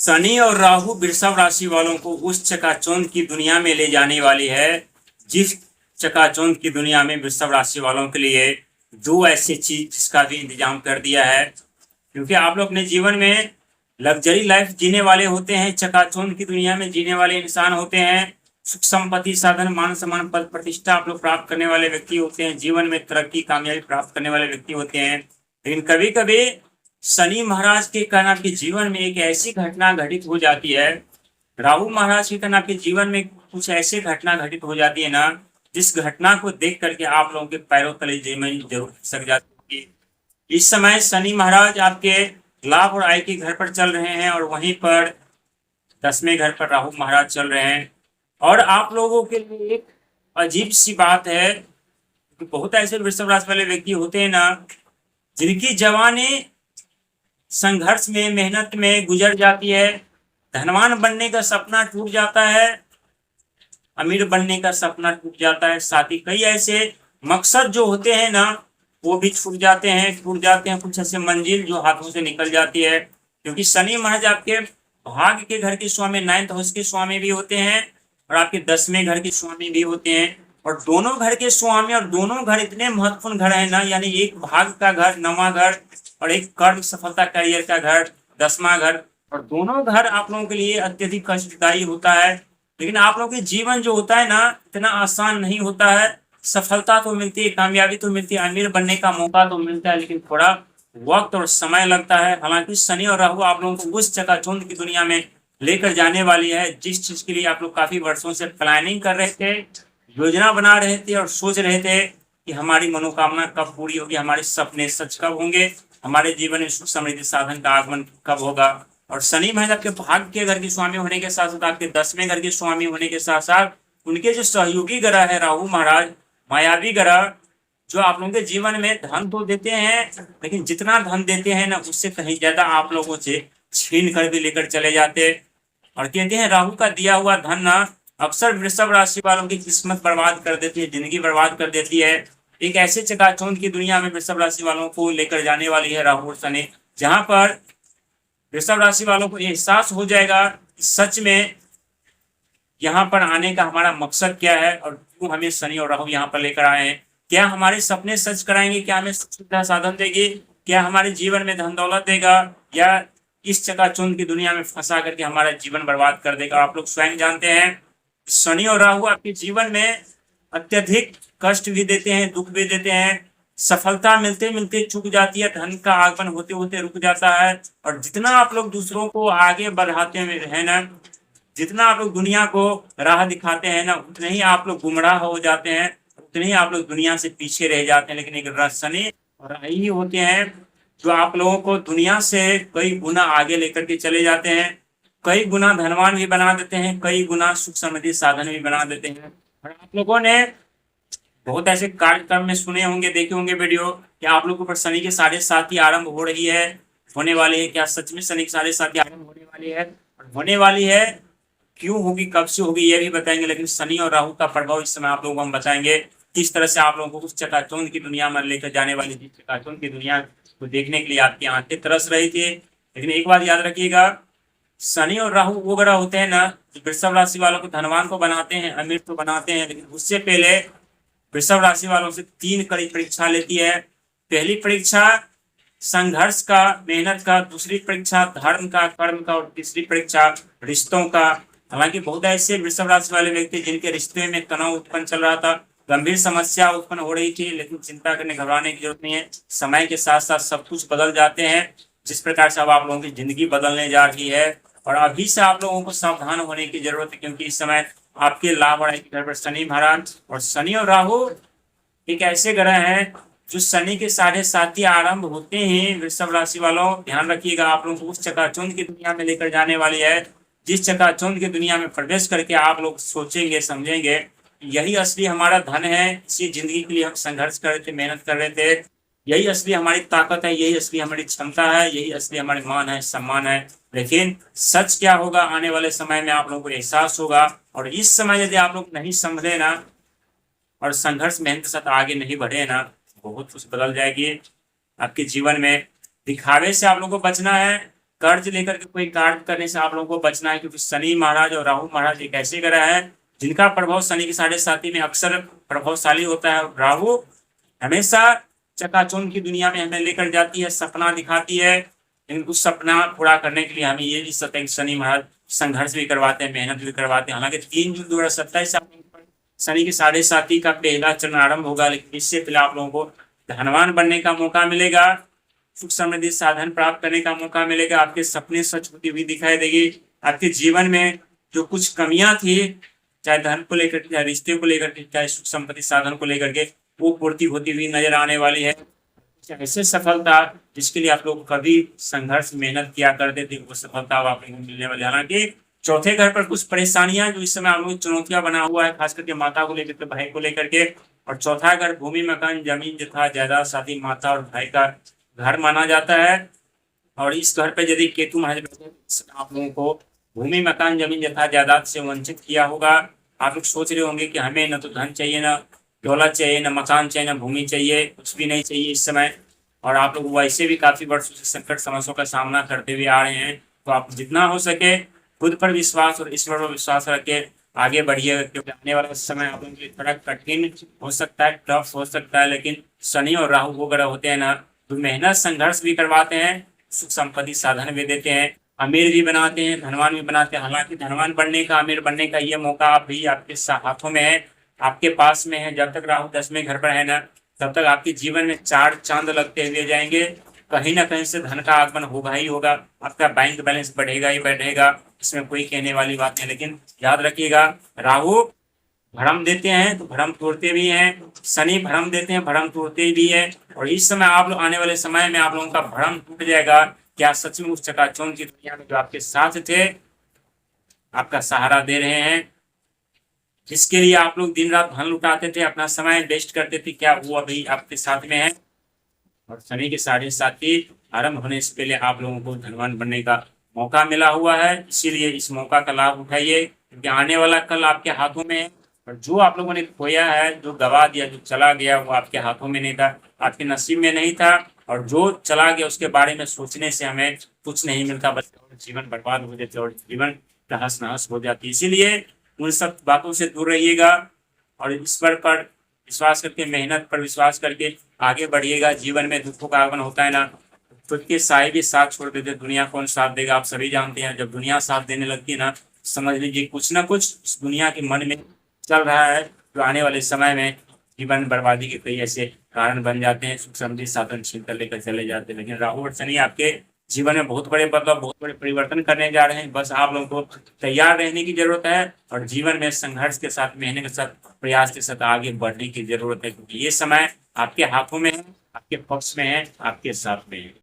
शनि और राहु वृषभ राशि वालों को उस चकाचौंध की दुनिया में ले जाने वाली है, जिस चकाचौंध की दुनिया में वृषभ राशि वालों के लिए दो ऐसी चीज जिसका भी इंतजाम कर दिया है। क्योंकि आप लोग अपने जीवन में लग्जरी लाइफ जीने वाले होते हैं, चकाचौंध की दुनिया में जीने वाले इंसान होते हैं, सुख संपत्ति साधन मान सम्मान पद प्रतिष्ठा आप लोग प्राप्त करने वाले व्यक्ति होते हैं, जीवन में तरक्की कामयाबी प्राप्त करने वाले व्यक्ति होते हैं। लेकिन कभी कभी शनि महाराज के कारण आपके जीवन में एक ऐसी घटना घटित हो जाती है, राहु महाराज के कारण आपके जीवन में कुछ ऐसी घटना घटित हो जाती है ना, जिस घटना को देख करके आप लोगों के पैरों तले जमीन जरूर खिसक जाती है। इस समय शनि महाराज आपके लाभ और आय के घर पर चल रहे हैं और वहीं पर 10वें घर पर राहु महाराज चल रहे हैं। और आप लोगों के लिए एक अजीब सी बात है कि बहुत ऐसे वृषभ राशि वाले व्यक्ति होते हैं ना, जिनकी जवानी संघर्ष में मेहनत में गुजर जाती है, धनवान बनने का सपना टूट जाता है, अमीर बनने का सपना टूट जाता है, साथ ही कई ऐसे मकसद जो होते हैं ना वो भी छूट जाते हैं कुछ ऐसे मंजिल जो हाथों से निकल जाती है। क्योंकि शनि महाराज आपके भाग्य के घर के स्वामी, 9th हाउस के स्वामी भी होते हैं और आपके 10वें घर के स्वामी भी होते हैं। और दोनों घर के स्वामी और दोनों घर इतने महत्वपूर्ण घर है ना, यानी एक भाग्य का घर 9वां घर और एक कर्म सफलता करियर का घर 10वां घर, और दोनों घर आप लोगों के लिए अत्यधिक कष्टदायी होता है। लेकिन आप लोगों के जीवन जो होता है ना इतना आसान नहीं होता है। सफलता तो मिलती है, कामयाबी तो मिलती है, अमीर बनने का मौका तो मिलता है, लेकिन थोड़ा वक्त और समय लगता है। हालांकि शनि और राहु आप लोगों को उस चकाचौंध की दुनिया में लेकर जाने वाली है जिस चीज के लिए आप लोग काफी वर्षों से प्लानिंग कर रहे थे, योजना बना रहे थे और सोच रहे थे कि हमारी मनोकामना कब पूरी होगी, हमारे सपने सच कब होंगे, हमारे जीवन में सुख समृद्धि साधन का आगमन कब होगा। और शनि महाराज आपके भाग्य के घर के स्वामी होने के साथ साथ आपके 10वें घर के स्वामी होने के साथ साथ उनके जो सहयोगी ग्रह है राहु महाराज, मायावी ग्रह, जो आप लोगों के जीवन में धन तो देते हैं, लेकिन जितना धन देते हैं ना उससे कहीं ज्यादा आप लोगों से छीन कर भी लेकर चले जाते। और कहते हैं राहु का दिया हुआ धन ना अक्सर वृषभ राशि वालों की किस्मत बर्बाद कर देती है, जिंदगी बर्बाद कर देती है। एक ऐसे चकाचौंध की दुनिया में वृषभ राशि वालों को लेकर जाने वाली है राहु और शनि, जहां पर वृषभ राशि वालों को एहसास हो जाएगा सच में यहाँ पर आने का हमारा मकसद क्या है और क्यों हमें शनि और राहु यहाँ पर लेकर आए हैं। क्या हमारे सपने सच कराएंगे, क्या हमें सुविधा साधन देगी, क्या हमारे जीवन में धन दौलत देगा, या इस चकाचौंध की दुनिया में फंसा करके हमारा जीवन बर्बाद कर देगा। आप लोग स्वयं जानते हैं शनि और राहु आपके जीवन में अत्यधिक कष्ट भी देते हैं, दुख भी देते हैं, सफलता मिलते मिलते चुक जाती है, धन का आगमन होते होते रुक जाता है। और जितना आप लोग दूसरों को आगे बढ़ाते हैं ना, जितना आप लोग दुनिया को राह दिखाते हैं ना, उतने ही आप लोग गुमराह हो जाते हैं, उतने ही आप लोग दुनिया से पीछे रह जाते हैं। लेकिन एक शनि और राहु ही होते हैं जो आप लोगों को दुनिया से कई गुना आगे लेकर के चले जाते हैं, कई गुना धनवान भी बना देते हैं, कई गुना सुख समृद्धि साधन भी बना देते हैं। और आप लोगों ने बहुत ऐसे कार्यक्रम में सुने होंगे, देखे होंगे वीडियो, कि आप लोगों पर शनि की 7.5 आरंभ हो रही है, होने वाली है। क्या सच में शनि की 7.5 आरंभ होने वाली है? होने वाली है, क्यों होगी, कब से होगी, ये भी बताएंगे। लेकिन शनि और राहु का प्रभाव इस समय आप लोगों को हम बताएंगे, किस तरह से आप लोगों को उस चकाचौंध की दुनिया में लेकर जाने वाली, जिस चकाचौंध की दुनिया को देखने के लिए आपकी आंखें तरस रही थी। लेकिन एक बात याद रखिएगा, शनि और राहु वो ग्रह होते हैं ना जो वृषभ राशि वालों को धनवान को बनाते हैं, अमीर तो बनाते हैं, लेकिन उससे पहले वृषभ राशि वालों से 3 कड़ी परीक्षा लेती है। पहली परीक्षा संघर्ष का, मेहनत का, दूसरी परीक्षा धर्म का, कर्म का, और तीसरी परीक्षा रिश्तों का। हालांकि बहुत ऐसे वृषभ राशि वाले व्यक्ति जिनके रिश्ते में तनाव उत्पन्न चल रहा था, गंभीर समस्या उत्पन्न हो रही थी, लेकिन चिंता करने घबराने की जरूरत नहीं है। समय के साथ साथ सब कुछ बदल जाते हैं, जिस प्रकार से अब आप लोगों की जिंदगी बदलने जा रही है। और अभी से आप लोगों को सावधान होने की जरूरत है, क्योंकि इस समय आपके लाभ और घर पर शनि महाराज और शनि और राहु एक ऐसे ग्रह हैं जो शनि के 7.5 आरंभ होते हैं वृषभ राशि वालों, ध्यान रखिएगा, आप लोगों को उस चकाचौंध की दुनिया में लेकर जाने वाली है, जिस चकाचौंध की दुनिया में प्रवेश करके आप लोग सोचेंगे, समझेंगे यही असली हमारा धन है, इसी जिंदगी के लिए हम संघर्ष कर रहे थे, मेहनत कर रहे थे, यही असली हमारी ताकत है, यही असली हमारी क्षमता है, यही असली हमारे मान है, सम्मान है। लेकिन सच क्या होगा आने वाले समय में आप लोगों को एहसास होगा। और इस समय यदि आप लोग नहीं समझे ना और संघर्ष मेहनत के साथ आगे नहीं बढ़े ना, बहुत कुछ बदल जाएगी आपके जीवन में। दिखावे से आप लोगों को बचना है, कर्ज लेकर के कोई कार्य करने से आप लोगों को बचना है, क्योंकि शनि महाराज और राहु महाराज एक ऐसे ग्रह है जिनका प्रभाव शनि के 7.5 में अक्सर प्रभावशाली होता है। राहु हमेशा चकाचौंध की दुनिया में हमें लेकर जाती है, सपना दिखाती है, लेकिन उस सपना पूरा करने के लिए हमें ये भी सत्य है कि शनि महाराज संघर्ष भी करवाते हैं, मेहनत भी करवाते हैं। हालांकि 3 जून 2027 शनि के 7.5 का पहला चरण आरंभ होगा, लेकिन इससे पहले आप लोगों को धनवान बनने का मौका मिलेगा, सुख समृद्धि साधन प्राप्त करने का मौका मिलेगा, आपके सपने सच होती हुई दिखाई देगी। आपके जीवन में जो कुछ कमियां थी, चाहे धन को लेकर, चाहे रिश्ते को लेकर, चाहे सुख संपत्ति साधन को लेकर के, वो पूर्ति होती हुई नजर आने वाली है। ऐसे सफलता जिसके लिए आप लोग कभी संघर्ष मेहनत किया करते थे, वो सफलता आप लोगों को मिलने वाली है। हालांकि चौथे घर पर कुछ परेशानियां जो इस समय आप लोगों की चुनौतियां बना हुआ है, खास करके माता को लेकर के, भाई को लेकर के। और चौथा घर भूमि मकान जमीन तथा जायदाद शादी माता और भाई का घर माना जाता है। और इस घर पे यदि केतु महाराज आप लोगों को भूमि मकान जमीन तथा जायदाद से वंचित किया होगा। आप लोग सोच रहे होंगे कि हमें न तो धन चाहिए, ना दौलत चाहिए, ना मकान चाहिए, ना भूमि चाहिए, कुछ भी नहीं चाहिए इस समय। और आप लोग वैसे भी काफी वर्षों से संकट समस्याओं का सामना करते हुए आ रहे हैं, तो आप जितना हो सके खुद पर विश्वास और ईश्वर पर विश्वास रख के आगे बढ़िएगा, क्योंकि आने वाला समय आप लोगों के लिए थोड़ा कठिन हो सकता है, टफ हो सकता है। लेकिन शनि और राहु वो ग्रह होते हैं ना, तो मेहनत संघर्ष भी करवाते हैं, सुख संपत्ति साधन भी देते हैं, अमीर भी बनाते हैं, धनवान भी बनाते हैं। हालांकि धनवान बनने का, अमीर बनने का ये मौका अभी आपके हाथों में है, आपके पास में है। जब तक राहु 10वें घर पर है ना, तब तक आपके जीवन में 4 चांद लगते हुए जाएंगे। कहीं ना कहीं से धन का आगमन होगा ही होगा, आपका बैंक बैलेंस बढ़ेगा ही बढ़ेगा, इसमें कोई कहने वाली बात नहीं। लेकिन याद रखिएगा, राहु भ्रम देते हैं तो भ्रम तोड़ते भी हैं, शनि भ्रम देते हैं, भ्रम तोड़ते भी है। और इस समय आप लोग, आने वाले समय में आप लोगों का भ्रम टूट जाएगा। क्या सच में उस चकाचौंध की दुनिया में जो आपके साथ थे, आपका सहारा दे रहे हैं, जिसके लिए आप लोग दिन रात धन लुटाते थे, अपना समय वेस्ट करते थे, क्या वो अभी आपके साथ में है? और शनि के 7.5 आरंभ होने से पहले आप लोगों को धनवान बनने का मौका मिला हुआ है, इसीलिए इस मौका का लाभ उठाइए, क्योंकि आने वाला कल आपके हाथों में है। और जो आप लोगों ने खोया है, जो गवा दिया, जो चला गया, वो आपके हाथों में नहीं था, आपके नसीब में नहीं था। और जो चला गया उसके बारे में सोचने से हमें कुछ नहीं मिलता, बस जीवन बर्बाद हो जाते और जीवन तहस नहस हो जाती है। इसीलिए उन सब बातों से दूर रहिएगा और ईश्वर पर विश्वास करके, मेहनत पर विश्वास करके आगे बढ़िएगा। जीवन में दुखों का आगमन होता है ना, खुद के साहिब भी साथ छोड़ देते, दुनिया कौन साथ देगा? आप सभी जानते हैं, जब दुनिया साथ देने लगती है ना, समझ लीजिए कुछ ना कुछ इस दुनिया के मन में चल रहा है, जो आने वाले समय में जीवन बर्बादी के कई ऐसे कारण बन जाते हैं, सुख समृद्धि साधन छीन कर लेकर चले जाते हैं। लेकिन राहु और शनि आपके जीवन में बहुत बड़े बदलाव, बहुत बड़े परिवर्तन करने जा रहे हैं। बस आप लोगों को तैयार रहने की जरूरत है और जीवन में संघर्ष के साथ, मेहनत के साथ, प्रयास के साथ आगे बढ़ने की जरूरत है, क्योंकि ये समय आपके हाथों में है, आपके पक्ष में है, आपके साथ में है।